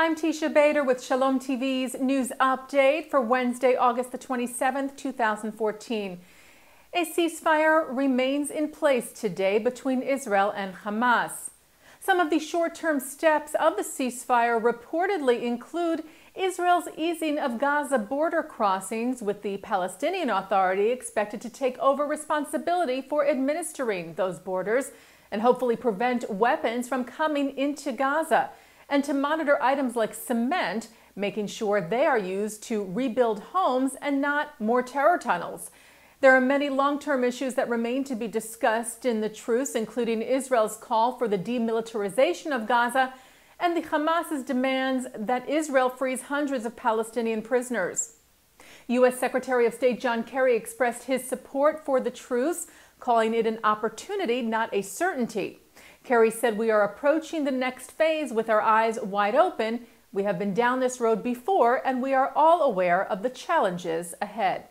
I'm Teisha Bader with Shalom TV's news update for Wednesday, August the 27th, 2014. A ceasefire remains in place today between Israel and Hamas. Some of the short-term steps of the ceasefire reportedly include Israel's easing of Gaza border crossings, with the Palestinian Authority expected to take over responsibility for administering those borders and hopefully prevent weapons from coming into Gaza, and to monitor items like cement, making sure they are used to rebuild homes and not more terror tunnels. There are many long-term issues that remain to be discussed in the truce, including Israel's call for the demilitarization of Gaza and the Hamas's demands that Israel frees hundreds of Palestinian prisoners. U.S. Secretary of State John Kerry expressed his support for the truce, calling it an opportunity, not a certainty. Kerry said, "We are approaching the next phase with our eyes wide open. We have been down this road before, and we are all aware of the challenges ahead."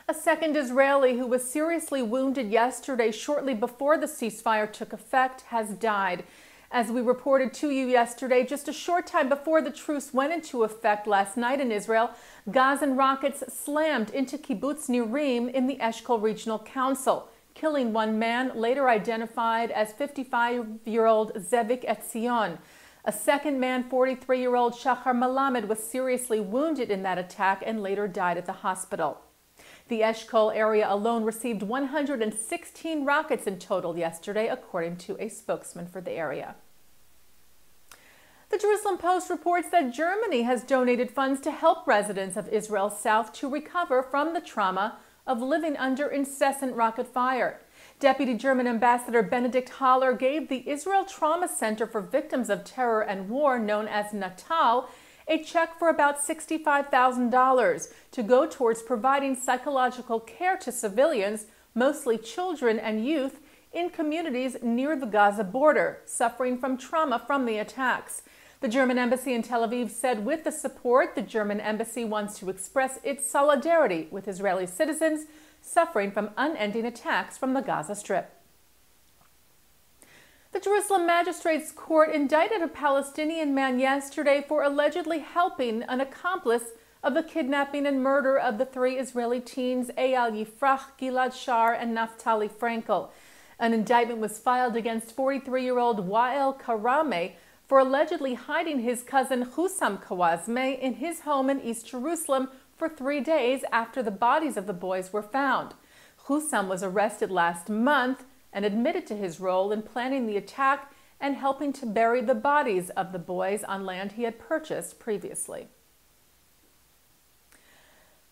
A second Israeli who was seriously wounded yesterday shortly before the ceasefire took effect has died. As we reported to you yesterday, just a short time before the truce went into effect last night in Israel, Gazan rockets slammed into Kibbutz Nirim in the Eshkol Regional Council, killing one man, later identified as 55-year-old Zevik Etzion. A second man, 43-year-old Shachar Malamed, was seriously wounded in that attack and later died at the hospital. The Eshkol area alone received 116 rockets in total yesterday, according to a spokesman for the area. The Jerusalem Post reports that Germany has donated funds to help residents of Israel's south to recover from the trauma of living under incessant rocket fire. Deputy German Ambassador Benedikt Haller gave the Israel Trauma Center for Victims of Terror and War, known as Natal, a check for about $65,000 to go towards providing psychological care to civilians, mostly children and youth, in communities near the Gaza border, suffering from trauma from the attacks. The German embassy in Tel Aviv said with the support, the German embassy wants to express its solidarity with Israeli citizens suffering from unending attacks from the Gaza Strip. The Jerusalem Magistrates Court indicted a Palestinian man yesterday for allegedly helping an accomplice of the kidnapping and murder of the three Israeli teens, Eyal Yifrach, Gilad Shar, and Naftali Frankel. An indictment was filed against 43-year-old Wael Karame for allegedly hiding his cousin Hussam Kawazme in his home in East Jerusalem for 3 days after the bodies of the boys were found. Hussam was arrested last month and admitted to his role in planning the attack and helping to bury the bodies of the boys on land he had purchased previously.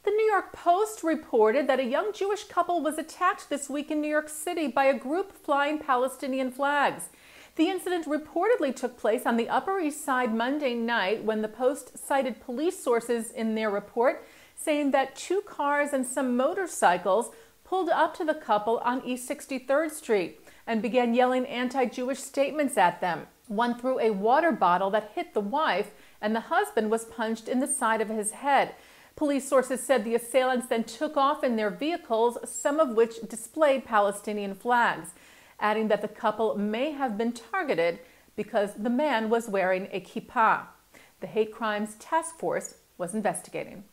The New York Post reported that a young Jewish couple was attacked this week in New York City by a group flying Palestinian flags. The incident reportedly took place on the Upper East Side Monday night, when the Post cited police sources in their report saying that 2 cars and some motorcycles pulled up to the couple on East 63rd Street and began yelling anti-Jewish statements at them. One threw a water bottle that hit the wife, and the husband was punched in the side of his head. Police sources said the assailants then took off in their vehicles, some of which displayed Palestinian flags, adding that the couple may have been targeted because the man was wearing a kippah. The Hate Crimes Task Force was investigating.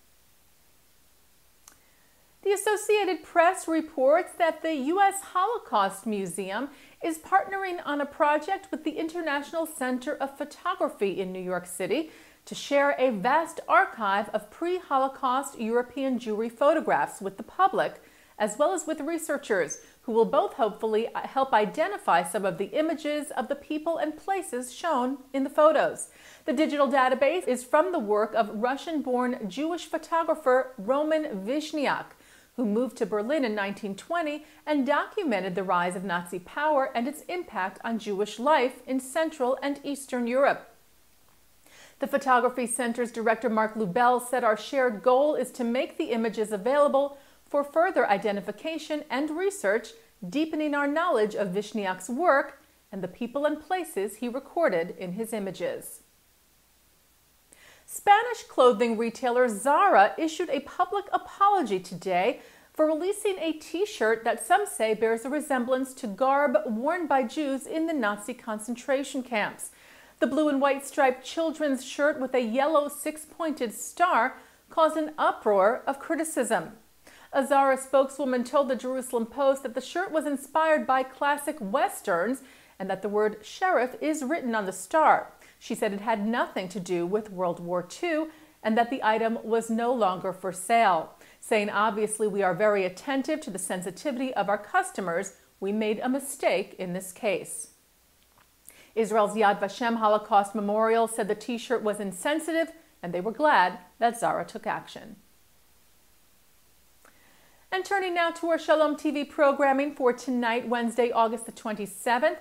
The Associated Press reports that the U.S. Holocaust Museum is partnering on a project with the International Center of Photography in New York City to share a vast archive of pre-Holocaust European Jewry photographs with the public, as well as with researchers, who will both hopefully help identify some of the images of the people and places shown in the photos. The digital database is from the work of Russian-born Jewish photographer Roman Vishniak, who moved to Berlin in 1920 and documented the rise of Nazi power and its impact on Jewish life in Central and Eastern Europe. The Photography Center's director Mark Lubell said, "Our shared goal is to make the images available for further identification and research, deepening our knowledge of Vishniak's work and the people and places he recorded in his images." Spanish clothing retailer Zara issued a public apology today for releasing a T-shirt that some say bears a resemblance to garb worn by Jews in the Nazi concentration camps. The blue and white striped children's shirt with a yellow six-pointed star caused an uproar of criticism. A Zara spokeswoman told the Jerusalem Post that the shirt was inspired by classic westerns and that the word sheriff is written on the star. She said it had nothing to do with World War II and that the item was no longer for sale, saying, "Obviously, we are very attentive to the sensitivity of our customers. We made a mistake in this case." Israel's Yad Vashem Holocaust Memorial said the T-shirt was insensitive and they were glad that Zara took action. And turning now to our Shalom TV programming for tonight, Wednesday, August the 27th.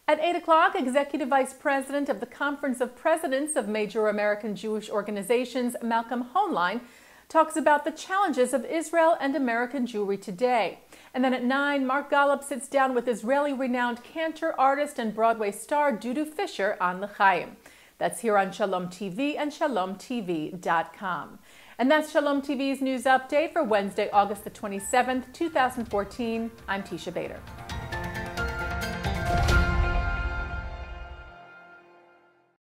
At 8 o'clock, Executive Vice President of the Conference of Presidents of Major American Jewish Organizations, Malcolm Hoenlein, talks about the challenges of Israel and American Jewry today. And then at 9, Mark Golub sits down with Israeli renowned cantor, artist, and Broadway star Dudu Fisher on L'chaim. That's here on Shalom TV and shalomtv.com. And that's Shalom TV's news update for Wednesday, August the 27th, 2014. I'm Teisha Bader.